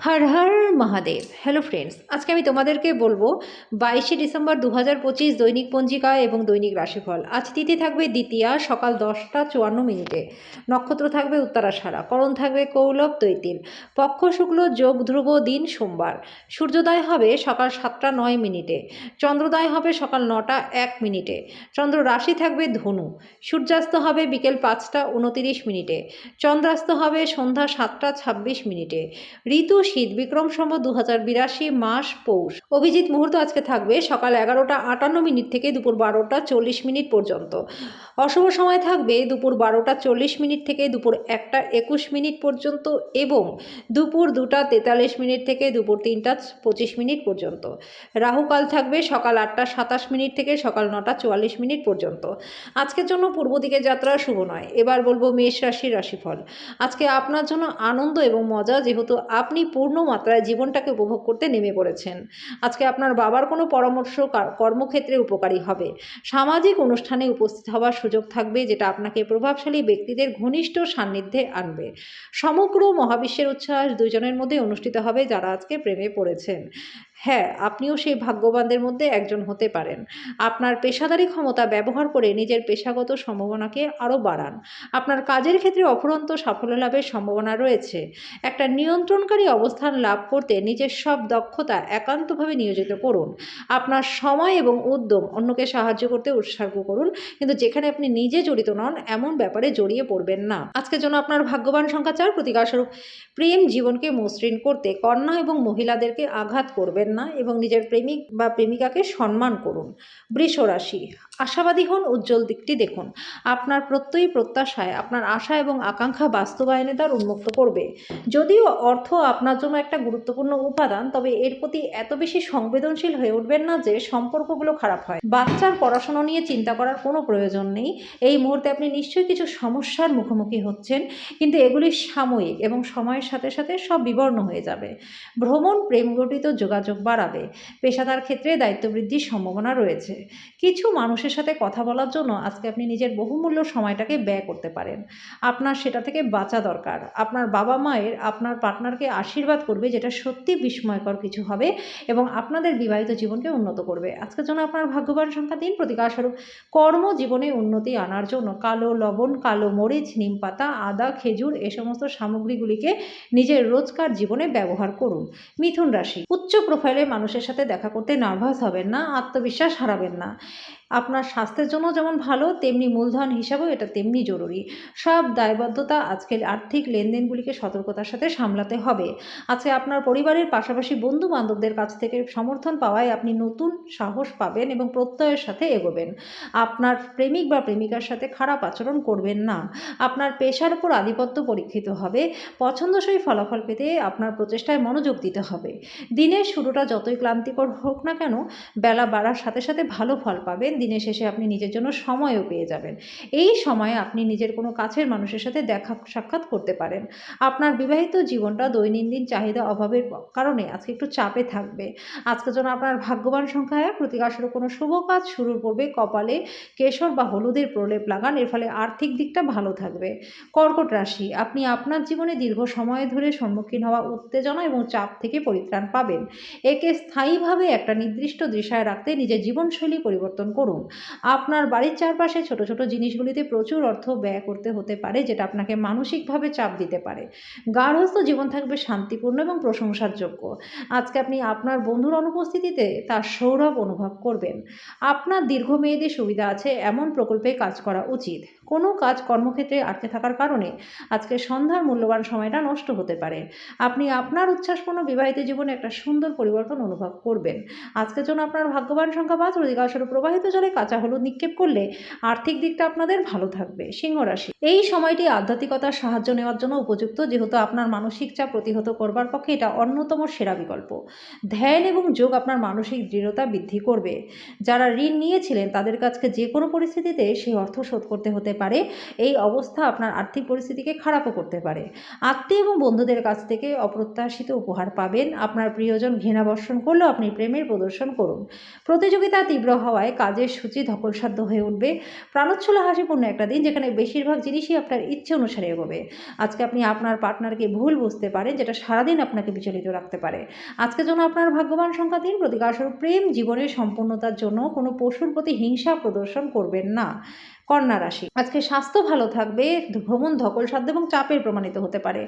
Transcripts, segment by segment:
Har Har Mahadev. Hello friends, আজকে আমি তোমাদেরকে বলবো 22শে ডিসেম্বর 2025 দৈনিক পঞ্জিকা এবং দৈনিক রাশিফল। আজ তিথি থাকবে দ্বিতীয়া, সকাল 10টা 54 মিনিটে। নক্ষত্র থাকবে উত্তরাষাঢ়া, করণ থাকবে কৌলব তৈতিল, পক্ষ শুক্ল, যোগ ধ্রুব, দিন সোমবার। সূর্যোদয় হবে সকাল 7টা 9 মিনিটে, চন্দ্রোদয় হবে সকাল 9টা 1 মিনিটে। চন্দ্র রাশি থাকবে ধনু। সূর্যাস্ত হবে বিকেল 5টা 29 মিনিটে, চন্দ্রাস্ত হবে সন্ধ্যা 7টা 26 মিনিটে। ঋতু শীত, বিক্রম সম্বত 2082, মাস পৌষ। অভিজিৎ মুহূর্ত আজকে থাকবে সকাল 11টা 58 মিনিট থেকে দুপুর 12টা 40 মিনিট পর্যন্ত। অশুভ সময় থাকবে দুপুর 12টা 40 মিনিট থেকে দুপুর 1টা 21 মিনিট পর্যন্ত এবং দুপুর 2টা 43 মিনিট থেকে দুপুর 3টা 25 মিনিট পর্যন্ত। রাহুকাল থাকবে সকাল 8টা 27 মিনিট থেকে সকাল 9টা 44 মিনিট পর্যন্ত। আজকের জন্য পূর্ব দিকে যাত্রা শুভ নয়। এবার বলবো মেষ রাশির রাশিফল। আজকে আপনার জন্য আনন্দ এবং মজা, যেহেতু আপনি পূর্ণ মাত্রায় জীবনটাকে উপভোগ করতে নেমে পড়েছেন। আজকে আপনার বাবার কোনো পরামর্শ কর্মক্ষেত্রে উপকারী হবে। সামাজিক অনুষ্ঠানে উপস্থিত হওয়ার সুযোগ থাকবে, যেটা আপনাকে প্রভাবশালী ব্যক্তিদের ঘনিষ্ঠ সান্নিধ্যে আনবে। সমগ্র মহাবিশ্বের উচ্ছ্বাস দুইজনের মধ্যে অনুষ্ঠিত হবে যারা আজকে প্রেমে পড়েছেন। হ্যাঁ, আপনিও সেই ভাগ্যবানদের মধ্যে একজন হতে পারেন। আপনার পেশাদারি ক্ষমতা ব্যবহার করে নিজের পেশাগত সম্ভাবনাকে আরও বাড়ান। আপনার কাজের ক্ষেত্রে অফুরন্ত সাফল্য লাভের সম্ভাবনা রয়েছে। একটা নিয়ন্ত্রণকারী অবস্থান লাভ করতে নিজের সব দক্ষতা একান্তভাবে নিয়োজিত করুন। আপনার সময় এবং উদ্যম অন্যকে সাহায্য করতে উৎসর্গ করুন, কিন্তু যেখানে আপনি নিজে জড়িত নন এমন ব্যাপারে জড়িয়ে পড়বেন না। আজকের জন্য আপনার ভাগ্যবান সংখ্যা 4। প্রতিকারস্বরূপ প্রেম জীবনকে মসৃণ করতে কন্যা এবং মহিলাদেরকে আঘাত করবেন না এবং নিজের প্রেমিক বা প্রেমিকাকে সম্মান করুন। বৃষ রাশি, আশাবাদী হন, উজ্জ্বল দিকটি দেখুন। আপনার প্রত্যয়ী প্রত্যাশায় আপনার আশা এবং আকাঙ্ক্ষা বাস্তবায়নে তার উন্মুক্ত করবে। যদিও অর্থ আপনার জন্য একটা গুরুত্বপূর্ণ উপাদান, তবে এর প্রতি এত বেশি সংবেদনশীল হয়ে উঠবেন না যে সম্পর্কগুলো খারাপ হয়। বাচ্চার পড়াশোনা নিয়ে চিন্তা করার কোনো প্রয়োজন নেই। এই মুহূর্তে আপনি নিশ্চয়ই কিছু সমস্যার মুখোমুখি হচ্ছেন, কিন্তু এগুলি সাময়িক এবং সময়ের সাথে সাথে সব বিবর্ণ হয়ে যাবে। ভ্রমণ প্রেম গঠিত যোগাযোগ বাড়াবে। পেশাদার ক্ষেত্রে দায়িত্ব বৃদ্ধির সম্ভাবনা রয়েছে। কিছু মানুষের সাথে কথা বলার জন্য আজকে আপনি নিজের বহুমূল্য সময়টাকে ব্যয় করতে পারেন। আপনার সেটা থেকে বাঁচা দরকার। আপনার বাবা মায়ের আপনার পার্টনারকে আশীর্বাদ করবে, যেটা সত্যি বিস্ময়কর কিছু হবে এবং আপনাদের বিবাহিত জীবনকে উন্নত করবে। আজকের জন্য আপনার ভাগ্যবান সংখ্যা 3। প্রতিকারস্বরূপ কর্মজীবনে উন্নতি আনার জন্য কালো লবণ, কালো মরিচ, নিম পাতা, আদা, খেজুর এ সমস্ত সামগ্রীগুলিকে নিজের রোজকার জীবনে ব্যবহার করুন। মিথুন রাশি, উচ্চ প্রোফাইলে মানুষের সাথে দেখা করতে নার্ভাস হবেন না, আত্মবিশ্বাস হারাবেন না। আপনার স্বাস্থ্যের জন্য যেমন ভালো, তেমনি মূলধন হিসাবেও এটা তেমনি জরুরি। সব দায়বদ্ধতা আজকের আর্থিক লেনদেনগুলিকে সতর্কতার সাথে সামলাতে হবে। আজকে আপনার পরিবারের পাশাপাশি বন্ধু বান্ধবদের কাছ থেকে সমর্থন পাওয়ায় আপনি নতুন সাহস পাবেন এবং প্রত্যয়ের সাথে এগোবেন। আপনার প্রেমিক বা প্রেমিকার সাথে খারাপ আচরণ করবেন না। আপনার পেশার উপর আধিপত্য পরীক্ষিত হবে। পছন্দসই ফলাফল পেতে আপনার প্রচেষ্টায় মনোযোগ দিতে হবে। দিনের শুরুটা যতই ক্লান্তিকর হোক না কেন, বেলা বাড়ার সাথে সাথে ভালো ফল পাবেন। দিনের শেষে আপনি নিজের জন্য সময়ও পেয়ে যাবেন। এই সময়ে আপনি নিজের কোনো কাছের মানুষের সাথে দেখা সাক্ষাৎ করতে পারেন। আপনার বিবাহিত জীবনটা দৈনন্দিন চাহিদা অভাবের কারণে আজকে একটু চাপে থাকবে। আজকের জন্য আপনার ভাগ্যবান সংখ্যা 1। প্রতিকারস্বরূপ কোনো শুভ কাজ শুরুর পূর্বে কপালে কেশর বা হলুদের প্রলেপ লাগান, এর ফলে আর্থিক দিকটা ভালো থাকবে। কর্কট রাশি, আপনি আপনার জীবনে দীর্ঘ সময় ধরে সম্মুখীন হওয়া উত্তেজনা এবং চাপ থেকে পরিত্রাণ পাবেন। একে স্থায়ীভাবে একটা নির্দিষ্ট দিশায় রাখতে নিজের জীবনশৈলী পরিবর্তন করুন। আপনার বাড়ির চারপাশে ছোট ছোট জিনিসগুলিতে প্রচুর অর্থ ব্যয় করতে হতে পারে, যেটা আপনাকে মানসিকভাবে চাপ দিতে পারে। গার্হস্থ্য জীবন থাকবে শান্তিপূর্ণ এবং প্রশংসার যোগ্য। আজকে আপনি আপনার বন্ধুর অনুপস্থিতিতে তার সৌরভ অনুভব করবেন। আপনার দীর্ঘমেয়াদী সুবিধা আছে এমন প্রকল্পে কাজ করা উচিত। কোনো কাজ কর্মক্ষেত্রে আটকে থাকার কারণে আজকে সন্ধ্যার মূল্যবান সময়টা নষ্ট হতে পারে। আপনি আপনার উচ্ছ্বাসপূর্ণ বিবাহিত জীবনে একটা সুন্দর পরিবর্তন অনুভব করবেন। আজকের জন্য আপনার ভাগ্যবান সংখ্যা 5। প্রতিকারস্বরূপ প্রবাহিত জলে কাঁচা হলুদ নিক্ষেপ করলে আর্থিক দিকটা আপনাদের ভালো থাকবে। সিংহ রাশি, এই সময়টি আধ্যাত্মিকতার সাহায্য নেওয়ার জন্য উপযুক্ত, যেহেতু আপনার মানসিক চাপ প্রতিহত করবার পক্ষে এটা অন্যতম সেরা বিকল্প। ধ্যান এবং যোগ আপনার মানসিক দৃঢ়তা বৃদ্ধি করবে। যারা ঋণ নিয়েছিলেন তাদের কাছে যে কোনো পরিস্থিতিতে সেই অর্থ শোধ করতে হতে পারে। এই অবস্থা আপনার আর্থিক পরিস্থিতিকে খারাপও করতে পারে। আত্মীয় এবং বন্ধুদের কাছ থেকে অপ্রত্যাশিত উপহার পাবেন। আপনার প্রিয়জন ঘৃণা বর্ষণ করলেও আপনি প্রেমের প্রদর্শন করুন। প্রতিযোগিতা তীব্র হওয়ায় কাজের সূচি ধকলসাধ্য হয়ে উঠবে। প্রাণোচ্ছল হাসিপূর্ণ একটা দিন, যেখানে বেশিরভাগ জিনিসই আপনার ইচ্ছে অনুসারে এগোবে। আজকে আপনি আপনার পার্টনারকে ভুল বুঝতে পারেন, যেটা সারাদিন আপনাকে বিচলিত রাখতে পারে। আজকের জন্য আপনার ভাগ্যবান সংখ্যা 3, প্রতিকারস্বরূপ প্রেম জীবনের সম্পূর্ণতার জন্য কোনো পশুর প্রতি হিংসা প্রদর্শন করবেন না। কন্যা রাশি, আজকে স্বাস্থ্য ভালো থাকবে। ভ্রমণ ধকলসাধ্য এবং চাপের প্রমাণিত হতে পারে।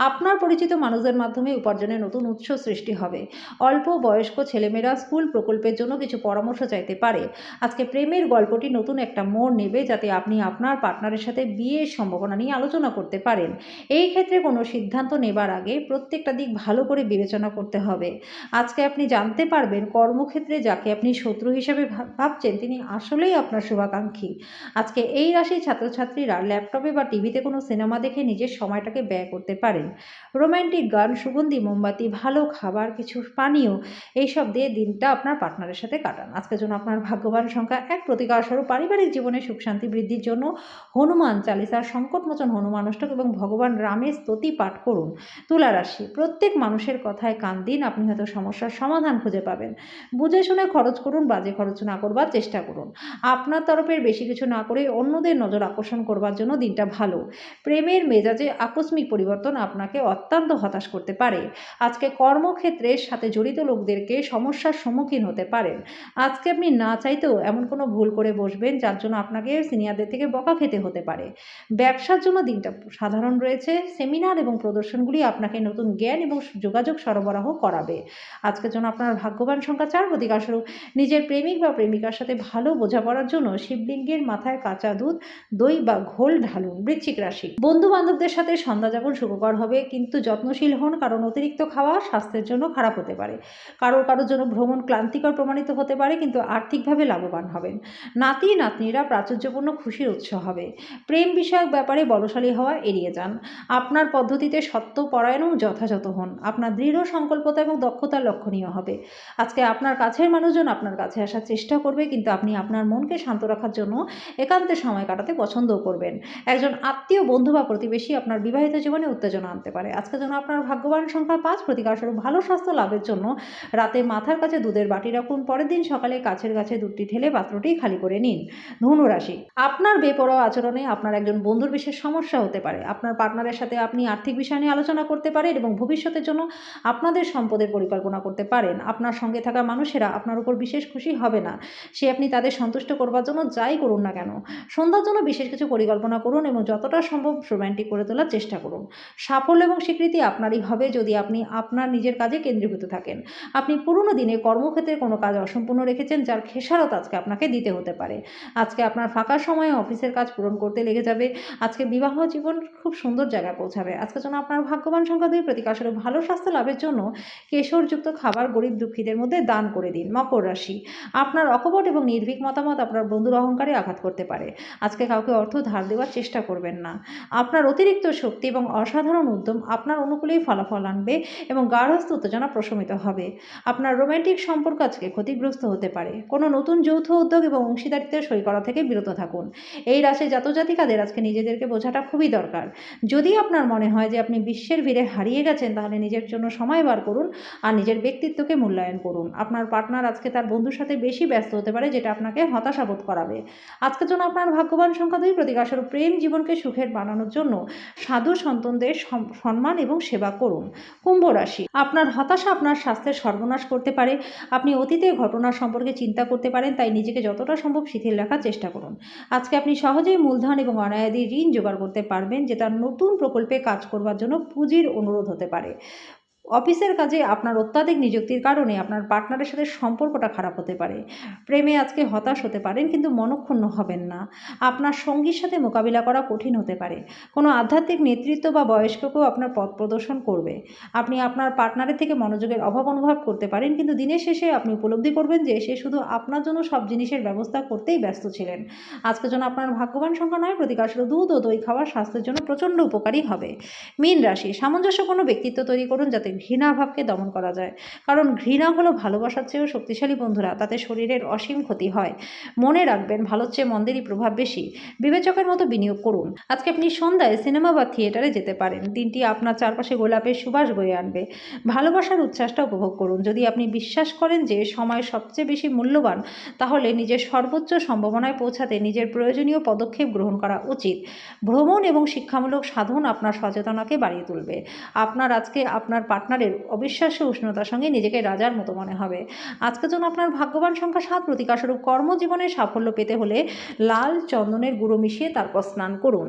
আপনার পরিচিত মানুষদের মাধ্যমে উপার্জনের নতুন উৎস সৃষ্টি হবে। অল্প বয়স্ক ছেলেমেয়েরা স্কুল প্রকল্পের জন্য কিছু পরামর্শ চাইতে পারে। আজকে প্রেমের গল্পটি নতুন একটা মোড় নেবে, যাতে আপনি আপনার পার্টনারের সাথে বিয়ের সম্ভাবনা নিয়ে আলোচনা করতে পারেন। এই ক্ষেত্রে কোনো সিদ্ধান্ত নেবার আগে প্রত্যেকটা দিক ভালো করে বিবেচনা করতে হবে। আজকে আপনি জানতে পারবেন কর্মক্ষেত্রে যাকে আপনি শত্রু হিসেবে ভাবছেন তিনি আসলেই আপনার শুভাকাঙ্ক্ষী। আজকে এই রাশির ছাত্রছাত্রীরা ল্যাপটপে বা টিভিতে কোনো সিনেমা দেখে নিজের সময়টাকে ব্যয় করতে পারেন। রোম্যান্টিক গান, সুগন্ধি মোমবাতি, ভালো খাবার, কিছু পানীয় এইসব দিয়ে দিনটা আপনার পার্টনারের সাথে কাটান। আজকের জন্য আপনার ভাগ্যবান সংখ্যা 1, প্রতিকারস্বরূপ পারিবারিক জীবনে সুখ শান্তি বৃদ্ধির জন্য হনুমান চালিসার সংকটমোচন হনুমান অষ্টক এবং ভগবান রামের স্তুতি পাঠ করুন। তুলা রাশি, প্রত্যেক মানুষের কথায় কান দিন। আপনি হয়তো সমস্যার সমাধান খুঁজে পাবেন। বুঝে শুনে খরচ করুন, বাজে খরচ না করবার চেষ্টা করুন। আপনার তরফের বেশি কিছু না করে অন্যদের নজর আকর্ষণ করবার জন্য দিনটা ভালো। প্রেমের মেজাজে আকস্মিক পরিবর্তন আপনাকে অত্যন্ত হতাশ করতে পারে। আজকে কর্মক্ষেত্রের সাথে জড়িত লোকদেরকে সমস্যার সম্মুখীন হতে পারেন। আজকে আপনি না চাইতেও এমন কোনো ভুল করে বসবেন যার জন্য আপনাকে সিনিয়রদের থেকে বকা খেতে হতে পারে। ব্যবসার জন্য দিনটা সাধারণ রয়েছে। সেমিনার এবং প্রদর্শনগুলি আপনাকে নতুন জ্ঞান এবং যোগাযোগ সরবরাহ করাবে। আজকের জন্য আপনার ভাগ্যবান সংখ্যা 4, প্রতিকারস্বরূপ নিজের প্রেমিক বা প্রেমিকার সাথে ভালো বোঝাপড়ার জন্য শিবলিঙ্গের মাথায় কাঁচা দুধ, দই বা ঘোল ঢালুন। বৃশ্চিক রাশি, বন্ধু বান্ধবদের সাথে সন্ধ্যা যাপন সুখকর হবে, কিন্তু যত্নশীল হন, কারণ অতিরিক্ত খাওয়া স্বাস্থ্যের জন্য খারাপ হতে পারে। কারোর জন্য ভ্রমণ ক্লান্তিকর প্রমাণিত হতে পারে, কিন্তু আর্থিকভাবে লাভবান হবেন। নাতি নাতনিরা প্রাচুর্যপূর্ণ খুশির উৎস হবে। প্রেম বিষয়ক ব্যাপারে বলশালী হওয়া এড়িয়ে যান। আপনার পদ্ধতিতে সত্যপরায়ণ এবং যথাযথ হন। আপনার দৃঢ় সংকল্পতা এবং দক্ষতা লক্ষণীয় হবে। আজকে আপনার কাছের মানুষজন আপনার কাছে আসার চেষ্টা করবে, কিন্তু আপনি আপনার মনকে শান্ত রাখার জন্য একান্তে সময় কাটাতে পছন্দও করবেন। একজন আত্মীয়, বন্ধু বা প্রতিবেশী আপনার বিবাহিত জীবনে উত্তেজনা আনতে পারে। আজকের জন্য আপনার ভাগ্যবান সংখ্যা 5, প্রতিকারস্বরূপ ভালো স্বাস্থ্য লাভের জন্য রাতে মাথার কাছে দুধের বাটি রাখুন। পরের দিন সকালে কাছের গাছে দুধটি ঢেলে পাত্রটি খালি করে নিন। ধনু রাশি, আপনার বেপরোয়া আচরণে আপনার একজন বন্ধুর বিশেষ সমস্যা হতে পারে। আপনার পার্টনারের সাথে আপনি আর্থিক বিষয় নিয়ে আলোচনা করতে পারেন এবং ভবিষ্যতের জন্য আপনাদের সম্পদের পরিকল্পনা করতে পারেন। আপনার সঙ্গে থাকা মানুষেরা আপনার উপর বিশেষ খুশি হবে না। আপনি তাদের সন্তুষ্ট করবার জন্য যাই করুন না কেন, সন্ধ্যার জন্য বিশেষ কিছু পরিকল্পনা করুন এবং যতটা সম্ভব রোম্যান্টিক করে তোলার চেষ্টা করুন। সাফল্য এবং স্বীকৃতি আপনারই হবে যদি আপনি আপনার নিজের কাজে কেন্দ্রীভূত থাকেন। আপনি পুরনো দিনে কর্মক্ষেত্রে কোনো কাজ অসম্পূর্ণ রেখেছেন, যার খেসারত আজকে আপনাকে দিতে হতে পারে। আজকে আপনার ফাঁকা সময়ে অফিসের কাজ পূরণ করতে লেগে যাবে। আজকে বিবাহ জীবন খুব সুন্দর জায়গায় পৌঁছাবে। আজকের জন্য আপনার ভাগ্যবান সংখ্যা 2, প্রতিকারস্বরূপ ভালো স্বাস্থ্য লাভের জন্য কেশরযুক্ত খাবার গরিব দুঃখীদের মধ্যে দান করে দিন। মকর রাশি, আপনার অকপট এবং নির্ভীক মতামত আপনার বন্ধুর অহংকারে আঘাত করতে পারে। আজকে কাউকে অর্থ ধার দেওয়ার চেষ্টা করবেন না। আপনার অতিরিক্ত শক্তি এবং অসাধারণ উদ্যম আপনার অনুকূলেই ফলাফল আনবে এবং গার্হস্থ উত্তেজনা প্রশমিত হবে। আপনার রোম্যান্টিক সম্পর্ক আজকে ক্ষতিগ্রস্ত হতে পারে। কোনো নতুন যৌথ উদ্যোগ এবং অংশীদারিত্বে সই করা থেকে বিরত থাকুন। এই রাশির জাতজাতিকাদের আজকে নিজেদেরকে বোঝাটা খুবই দরকার। যদি আপনার মনে হয় যে আপনি বিশ্বের ভিড়ে হারিয়ে গেছেন, তাহলে নিজের জন্য সময় বার করুন আর নিজের ব্যক্তিত্বকে মূল্যায়ন করুন। আপনার পার্টনার আজকে তার বন্ধুর সাথে বেশি ব্যস্ত হতে পারে, যেটা আপনাকে হতাশাবোধ করাবে। আজকের জন্য আপনার ভাগ্যবান সংখ্যা 2, প্রতিকারস্বরূপ প্রেম জীবনকে সুখের বানানোর জন্য সাধু সন্তানদের সম্মান এবং সেবা করুন। কুম্ভ রাশি, আপনার হতাশা আপনার স্বাস্থ্যের সর্বনাশ করতে পারে। আপনি অতীতের ঘটনা সম্পর্কে চিন্তা করতে পারেন, তাই নিজেকে যতটা সম্ভব শিথিল রাখার চেষ্টা করুন। আজকে আপনি সহজেই মূলধন এবং অনায়াদি ঋণ জোগাড় করতে পারবেন, যেটা নতুন প্রকল্পে কাজ করবার জন্য পুঁজির অনুরোধ হতে পারে। অফিসের কাজে আপনার অত্যাধিক নিযুক্তির কারণে আপনার পার্টনারের সাথে সম্পর্কটা খারাপ হতে পারে। প্রেমে আজকে হতাশ হতে পারেন, কিন্তু মনক্ষুণ্ণ হবেন না। আপনার সঙ্গীর সাথে মোকাবিলা করা কঠিন হতে পারে। কোনো আধ্যাত্মিক নেতৃত্ব বা বয়স্ককেও আপনার পথ প্রদর্শন করবে। আপনি আপনার পার্টনারের থেকে মনোযোগের অভাব অনুভব করতে পারেন, কিন্তু দিনের শেষে আপনি উপলব্ধি করবেন যে সে শুধু আপনার জন্য সব জিনিসের ব্যবস্থা করতেই ব্যস্ত ছিলেন। আজকের জন্য আপনার ভাগ্যবান সংখ্যা 9, প্রতিকারস্বরূপ দুধ ও দই খাওয়া স্বাস্থ্যের জন্য প্রচণ্ড উপকারী হবে। মীন রাশি, সামঞ্জস্যপূর্ণ ব্যক্তিত্ব তৈরি করুন, যাতে ঘৃণাভাবকে দমন করা যায়, কারণ ঘৃণা হলো ভালোবাসার চেয়েও শক্তিশালী বন্ধুরা, তাতে শরীরের অসীম ক্ষতি হয়। মনে রাখবেন, ভালোর চেয়ে মন্দেরই প্রভাব বেশি। বিবেচকের মতো বিনিয়োগ করুন। আজকে আপনি সন্ধ্যায় সিনেমা বা থিয়েটারে যেতে পারেন। দিনটি আপনার চারপাশে গোলাপের সুবাস বয়ে আনবে। ভালোবাসার উচ্ছ্বাসটা উপভোগ করুন। যদি আপনি বিশ্বাস করেন যে সময় সবচেয়ে বেশি মূল্যবান, তাহলে নিজের সর্বোচ্চ সম্ভাবনায় পৌঁছাতে নিজের প্রয়োজনীয় পদক্ষেপ গ্রহণ করা উচিত। ভ্রমণ এবং শিক্ষামূলক সাধন আপনার সচেতনাকে বাড়িয়ে তুলবে। আপনার আজকে আপনার পার্টনারের অবিশ্বাস্য উষ্ণতার সঙ্গে নিজেকে রাজার মতো মনে হবে। আজকের জন্য আপনার ভাগ্যবান সংখ্যা 7, প্রতিকারস্বরূপ কর্মজীবনে সাফল্য পেতে হলে লাল চন্দনের গুঁড়ো মিশিয়ে তারপর স্নান করুন।